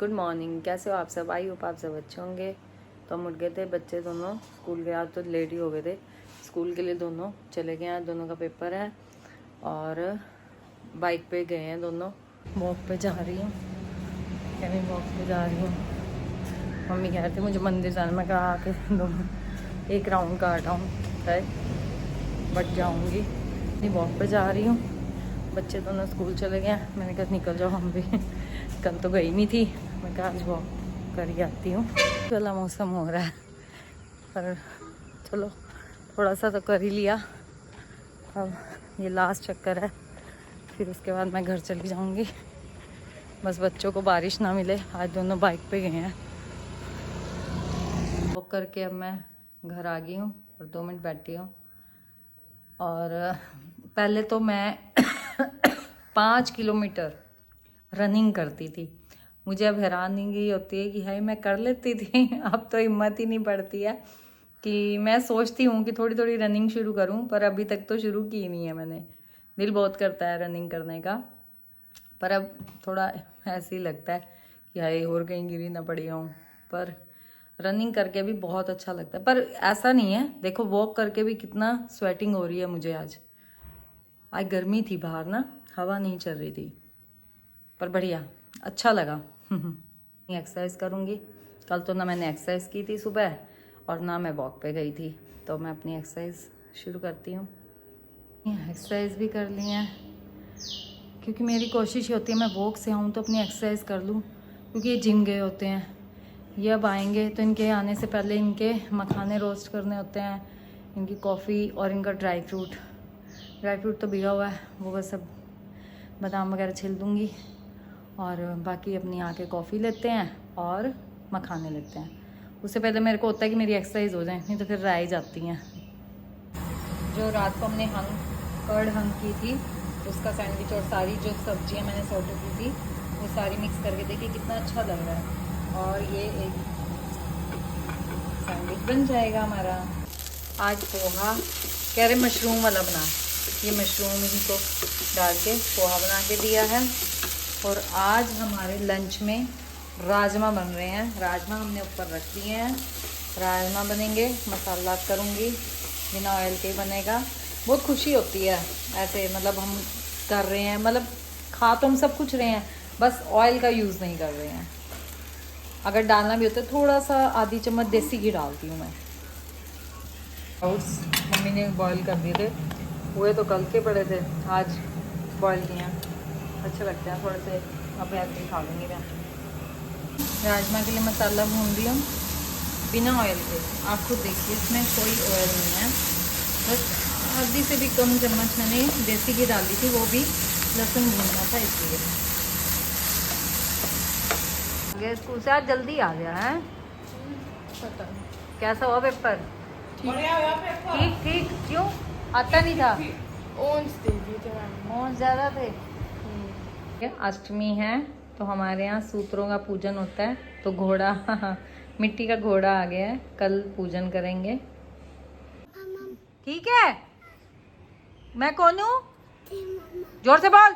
Good morning. कैसे हो आप सब? आई होप आप सब अच्छे होंगे। तो हम उठ गए थे, बच्चे दोनों स्कूल गए। आज तो लेट ही हो गए थे स्कूल के लिए, दोनों चले गए। आज दोनों का पेपर है और बाइक पे गए हैं दोनों। वॉक पे जा रही हूँ, कहीं वॉक पे जा रही हूँ। मम्मी कह रहे थे मुझे मंदिर जाना, मैं कहा आके दोनों एक राउंड काटा हूँ है, बट जाऊँगी नहीं। वॉक पे जा रही हूँ, बच्चे दोनों स्कूल चले गए। मैंने कहा निकल जाओ हम भी कल तो गई नहीं थी, मैं कहा आज वॉक कर ही आती हूँ। वाला मौसम हो रहा है पर चलो थोड़ा सा तो कर ही लिया। अब ये लास्ट चक्कर है, फिर उसके बाद मैं घर चली जाऊँगी। बस बच्चों को बारिश ना मिले। आज दोनों बाइक पे गए हैं। वॉक करके अब मैं घर आ गई हूँ और 2 मिनट बैठी हूँ। और पहले तो मैं 5 किलोमीटर रनिंग करती थी। मुझे अब हैरानगी होती है कि हाय मैं कर लेती थी अब तो हिम्मत ही नहीं पड़ती है कि मैं सोचती हूँ कि थोड़ी थोड़ी रनिंग शुरू करूँ, पर अभी तक तो शुरू की नहीं है मैंने। दिल बहुत करता है रनिंग करने का, पर अब थोड़ा ऐसे ही लगता है कि हाय और कहीं गिरी ना पड़ी हूँ। पर रनिंग करके भी बहुत अच्छा लगता है। पर ऐसा नहीं है, देखो वॉक करके भी कितना स्वेटिंग हो रही है मुझे। आज गर्मी थी बाहर ना, हवा नहीं चल रही थी, पर बढ़िया अच्छा लगा। एक्सरसाइज करूँगी। कल तो ना मैंने एक्सरसाइज की थी सुबह और ना मैं वॉक पे गई थी, तो मैं अपनी एक्सरसाइज शुरू करती हूँ। एक्सरसाइज भी कर ली है, क्योंकि मेरी कोशिश होती है मैं वॉक से आऊँ तो अपनी एक्सरसाइज कर लूँ। क्योंकि ये जिम गए होते हैं, ये अब आएंगे तो इनके आने से पहले इनके मखाने रोस्ट करने होते हैं, इनकी कॉफ़ी और इनका ड्राई फ्रूट तो भिगा हुआ है, वो बस सब बादाम वगैरह छिल दूँगी। और बाकी अपनी आके कॉफ़ी लेते हैं और मखाने लेते हैं। उससे पहले मेरे को होता है कि मेरी एक्सरसाइज हो जाए, नहीं तो फिर रह ही जाती हैं। जो रात को हमने कर्ड हंग की थी, उसका सैंडविच और सारी जो सब्जियां मैंने सॉर्टर की थी वो सारी मिक्स करके देखिए कितना अच्छा लग रहा है। और ये एक सैंडविच बन जाएगा हमारा। आज पोहा कह रहे मशरूम वाला बना, ये मशरूम इनको डाल के पोहा बना के दिया है। और आज हमारे लंच में राजमा बन रहे हैं। राजमा हमने ऊपर रख दिए हैं, राजमा बनेंगे। मसाला करूँगी, बिना ऑयल के बनेगा। बहुत खुशी होती है ऐसे, मतलब हम कर रहे हैं, मतलब खा तो हम सब कुछ रहे हैं, बस ऑयल का यूज़ नहीं कर रहे हैं। अगर डालना भी होता है थोड़ा सा, आधी चम्मच देसी घी डालती हूँ मैं। ओट्स मम्मी ने बॉईल कर दिए थे, हुए तो कल के पड़े थे, आज बॉईल किए हैं। अच्छे लगते हैं थोड़े से, अब ऐसे ही खा लूँगी मैं। राजमा के लिए मसाला भून दिया बिना ऑयल के। आप खुद देखिए इसमें कोई ऑयल नहीं है, बस आधी से भी कम चम्मच मैंने देसी घी डाली थी, वो भी लहसुन भूनना था इसलिए। गया स्कूल से, आज जल्दी आ गया है। पता नहीं कैसा हुआ पेपर? ठीक ठीक। क्यों आता नहीं था? ओंस ज़्यादा थे। अष्टमी है तो हमारे यहाँ सूत्रों का पूजन होता है, तो घोड़ा मिट्टी का घोड़ा आ गया है, कल पूजन करेंगे। ठीक है। मैं कौन हूँ? जोर से बोल।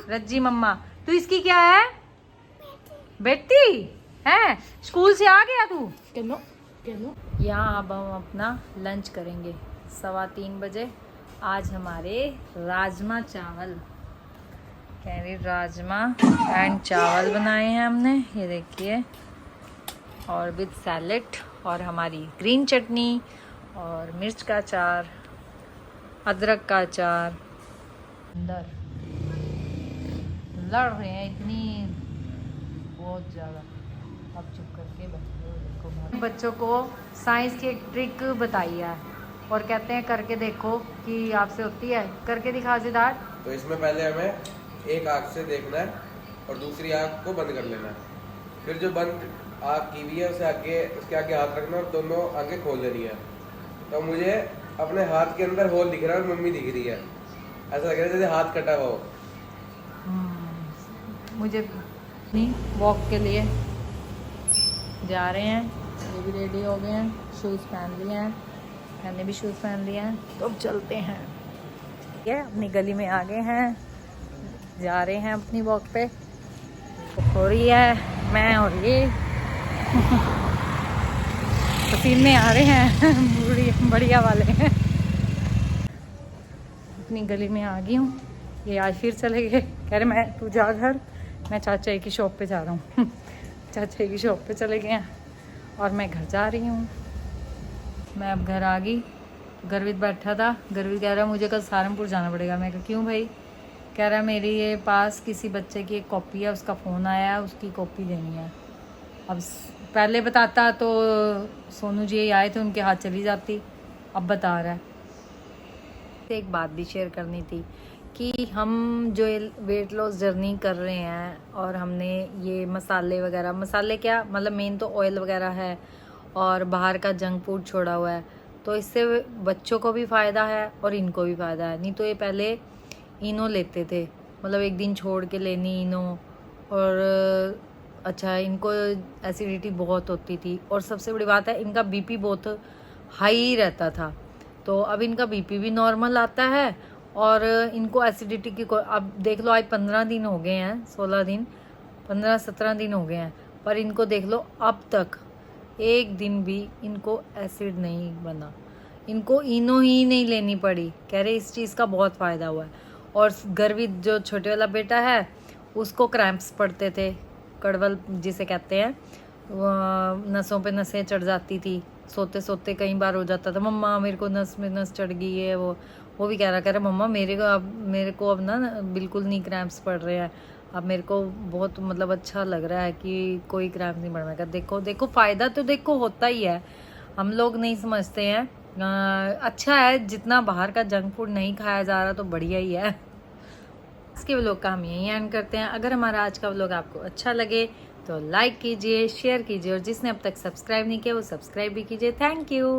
रज्जी मम्मा। तू इसकी क्या है? बेटी है। स्कूल से आ गया तू? यहाँ अब हम अपना लंच करेंगे 3:15 बजे। आज हमारे राजमा चावल, कह रही राजमा एंड चावल बनाए हैं हमने, ये देखिए, और विद सैलेड और हमारी ग्रीन चटनी और मिर्च का अचार, अदरक का अचार। अंदर लड़ रहे हैं इतनी, बहुत ज़्यादा। अब चुप करके देखो। बच्चों को साइंस की एक ट्रिक बताई है और कहते हैं करके देखो कि आपसे होती है। करके दिखा सिद्धार्थ। तो इसमें पहले हमें एक आँख से देखना है और दूसरी आँख को बंद कर लेना है। फिर जो बंद आँख की हुई है उसे आगे, उसके आगे हाथ रखना और दोनों आंखें खोल लेनी है। तो मुझे अपने हाथ के अंदर होल दिख रहा है और मम्मी दिख रही है, ऐसा लग रहा है जैसे हाथ कटा हुआ हो। मुझे नहीं, वॉक के लिए जा रहे हैं। ये भी रेडी हो गए हैं, शूज़ पहन लिए हैं, मैंने भी शूज़ पहन लिए हैं, तो अब चलते हैं। ये अपनी गली में आ गए हैं, जा रहे हैं अपनी वॉक पे। हो रही है, मैं और ये पसीने आ रहे हैं बढ़िया वाले हैं। अपनी गली में आ गई हूँ। ये आज फिर चले गए, कह रहे मैं तू जा घर, मैं चाचा की शॉप पे जा रहा हूँ। चाचा की शॉप पे चले गए हैं और मैं घर जा रही हूँ। मैं अब घर आ गई। गर्वित बैठा था, गर्वित कह रहा मुझे कल सहारनपुर जाना पड़ेगा। मैं कहा क्यों भाई? कह रहा मेरे ये पास किसी बच्चे की एक कॉपी है, उसका फ़ोन आया है, उसकी कॉपी देनी है। अब पहले बताता तो सोनू जी आए थे, उनके हाथ चली जाती, अब बता रहा है। एक बात भी शेयर करनी थी कि हम जो वेट लॉस जर्नी कर रहे हैं और हमने ये मसाले वगैरह, मसाले क्या मतलब मेन तो ऑयल वगैरह है और बाहर का जंक फूड छोड़ा हुआ है, तो इससे बच्चों को भी फ़ायदा है और इनको भी फ़ायदा है। नहीं तो ये पहले इनो लेते थे, मतलब एक दिन छोड़ के लेनी इनो, और अच्छा इनको एसिडिटी बहुत होती थी और सबसे बड़ी बात है इनका बीपी बहुत हाई रहता था। तो अब इनका बीपी भी नॉर्मल आता है और इनको एसिडिटी की अब देख लो आज 15 दिन हो गए हैं, 16 दिन 15-17 दिन हो गए हैं, पर इनको देख लो अब तक एक दिन भी इनको एसिड नहीं बना, इनको इनो ही नहीं लेनी पड़ी। कह रहे इस चीज़ का बहुत फ़ायदा हुआ है। और गर्वित जो छोटे वाला बेटा है उसको क्रैम्प्स पड़ते थे, कड़वल जिसे कहते हैं, नसों पे नसें चढ़ जाती थी, सोते सोते कई बार हो जाता था, मम्मा मेरे को नस में नस चढ़ गई है। वो भी कह रहा मम्मा मेरे को अब ना बिल्कुल नहीं क्रैम्प्स पड़ रहे हैं, अब मेरे को बहुत मतलब अच्छा लग रहा है कि कोई क्रैम्प नहीं पड़ रहा। देखो देखो फ़ायदा तो देखो होता ही है, हम लोग नहीं समझते हैं। अच्छा है जितना बाहर का जंक फूड नहीं खाया जा रहा तो बढ़िया ही है। इसके व्लॉग का हम यहीं एंड करते हैं। अगर हमारा आज का व्लॉग आपको अच्छा लगे तो लाइक कीजिए, शेयर कीजिए और जिसने अब तक सब्सक्राइब नहीं किया वो सब्सक्राइब भी कीजिए। Thank you.